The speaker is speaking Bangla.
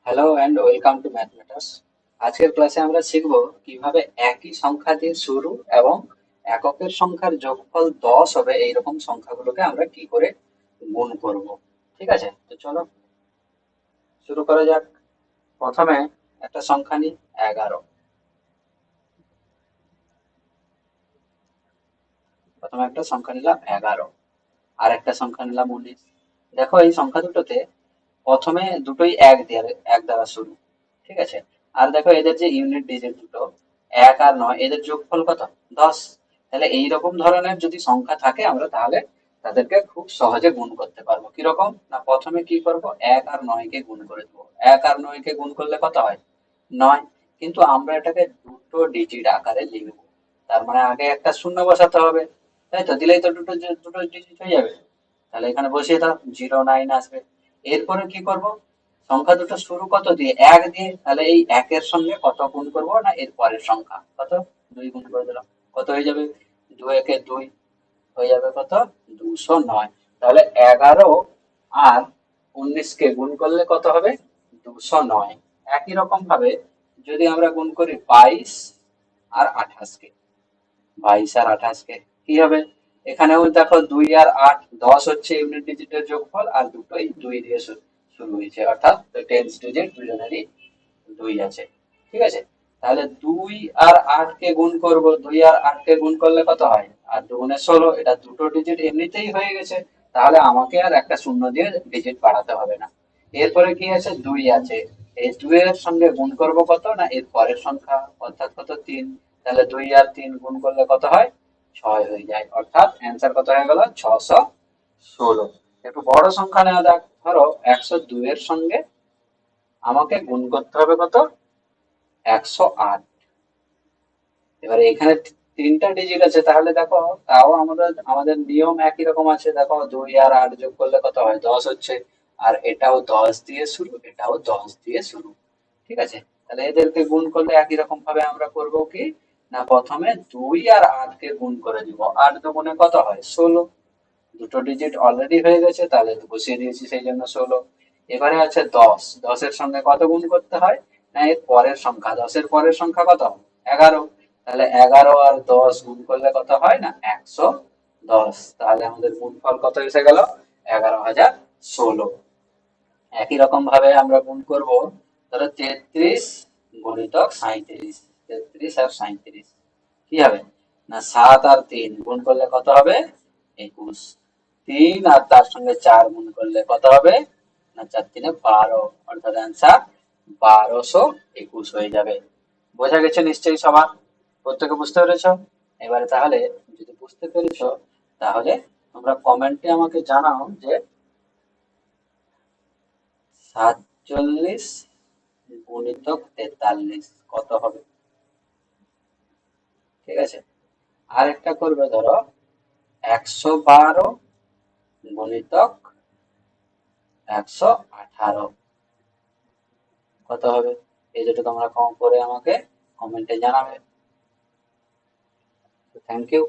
Hello and welcome to mathematics. আজকের ক্লাসে আমরা শিখব কিভাবে একই সংখ্যা দিয়ে শুরু এবং এককের সংখ্যার যোগফল 10 হবে এইরকম সংখ্যাগুলোকে আমরা কি করে গুণ করব। ঠিক আছে, তো চলো শুরু করা যাক। প্রথমে একটা সংখ্যা নিই 11। প্রথমে একটা সংখ্যা নিলাম 11, আর একটা সংখ্যা নিলাম 19। দেখো এই সংখ্যা দুটোতে প্রথমে দুটোই এক দ্বারা শুরু। ঠিক আছে, আর দেখো এদের যে ইউনিট ডিজিট দুটো 1 আর 9, এদের যোগফল কত? 10। তাহলে এইরকম ধরনের যদি সংখ্যা থাকে আমরা তাহলে তাদেরকে খুব সহজে গুণ করতে পারবো। কিরকম না, প্রথমে কি করব, 1 আর 9 কে গুণ করে দেবো। 1 আর 9 কে গুণ করলে কত হয়? 9। কিন্তু আমরা এটাকে দুটো ডিজিট আকারে লিখবো, তার মানে আগে একটা শূন্য বসাতে হবে, তাই তো? দিলেই তো দুটো ডিজিট হয়ে যাবে। তাহলে এখানে বসিয়ে দাও, 09 আসবে। এরপরে কি করব, সংখ্যা দুটো শুরু কত দিয়ে? 1 দিয়ে। তাহলে এই 1-এর সঙ্গে কত গুণ করব না, এর পরের সংখ্যা কত? 2 গুণ করে দিলাম। কত হয়ে যাবে? 2 একে 2 হয়ে যাবে কত? 209। তাহলে 11 আর 19-কে গুণ করলে কত হবে? 209। একই রকম ভাবে যদি আমরা গুণ করি 22 আর 28-কে, 22 আর 28-কে কি হবে? এখানেও দেখো 2 আর 8, 10 হচ্ছে ইউনিট ডিজিটের যোগফল, আর দুটোই 2 দিয়ে শুরু হয়েছে, অর্থাৎ টেন্স ডিজিট দুজনেরই 2 আছে। ঠিক আছে, তাহলে 2 আর 8-কে গুণ করব। 2 আর 8-কে গুণ করলে কত হয়? আর 2 গুণে 16, এটা দুটো ডিজিট এমনিতেই হয়ে গেছে। তাহলে আমাকে আর একটা শূন্য দিয়ে ডিজিট বাড়াতে হবে না। এরপরে কি আছে? 2 আছে। এই 2 এর সঙ্গে গুণ করব কত না, এর পরের সংখ্যা, অর্থাৎ কত? 3। তাহলে 2 আর 3 গুণ করলে কত হয়? 6 হয়ে যায়, অর্থাৎ অ্যান্সার কত হয়ে গেল? 616। একটু বড় সংখ্যা নেওয়া যাক, ধরো 102 এর সঙ্গে আমাকে গুণ করতে হবে কত? 108। এবারে এখানে তিনটা ডিজিট আছে, তাহলে দেখো তাও আমাদের নিয়ম একই রকম আছে। দেখো 2 আর 8 যোগ করলে কত হয়? 10 হচ্ছে। আর এটাও 10 দিয়ে শুরু, এটাও 10 দিয়ে শুরু। ঠিক আছে, তাহলে এদেরকে গুণ করলে একই রকম ভাবে আমরা করব কি না, প্রথমে 2 আর 8-কে গুণ করে দিব। 8 দুগুণে কত হয়? 16। দুটো ডিজিট অলরেডি হয়ে গেছে, তাহলে বসিয়ে দিয়েছি, সেই জন্য 16। এবারে আছে 10। 10-এর সঙ্গে কত গুণ করতে হয় না, এর পরের সংখ্যা। 10-এর পরের সংখ্যা কত? 11। তাহলে 11 আর 10 গুণ করলে কত হয় না, 110। তাহলে আমাদের গুণফল কত এসে গেল? 11,016। একই রকম ভাবে আমরা গুণ করব, ধরো 33 গুণিতক 37। 33 আর 37 কি হবে না, 7 আর 3 গুণ করলে কত হবে? 21। 3 আর তার সঙ্গে 4 গুণ করলে কত হবে না, 4 3 12, অর্থাৎ অ্যান্সার 1221 হয়ে যাবে। বোঝা গেছে নিশ্চয়ই সবার? প্রত্যেকে বুঝতে পেরেছো? এবারে তাহলে যদি বুঝতে পেরেছো, তাহলে তোমরা কমেন্টে আমাকে জানাও যে 47 গুণিতক 43 কত হবে। ঠিক আছে, আর একটা করবে, ধরো 112 গুণিতক 118 কত হবে। এই দুটো তোমরা কম করে আমাকে কমেন্টে জানাবে। Thank you.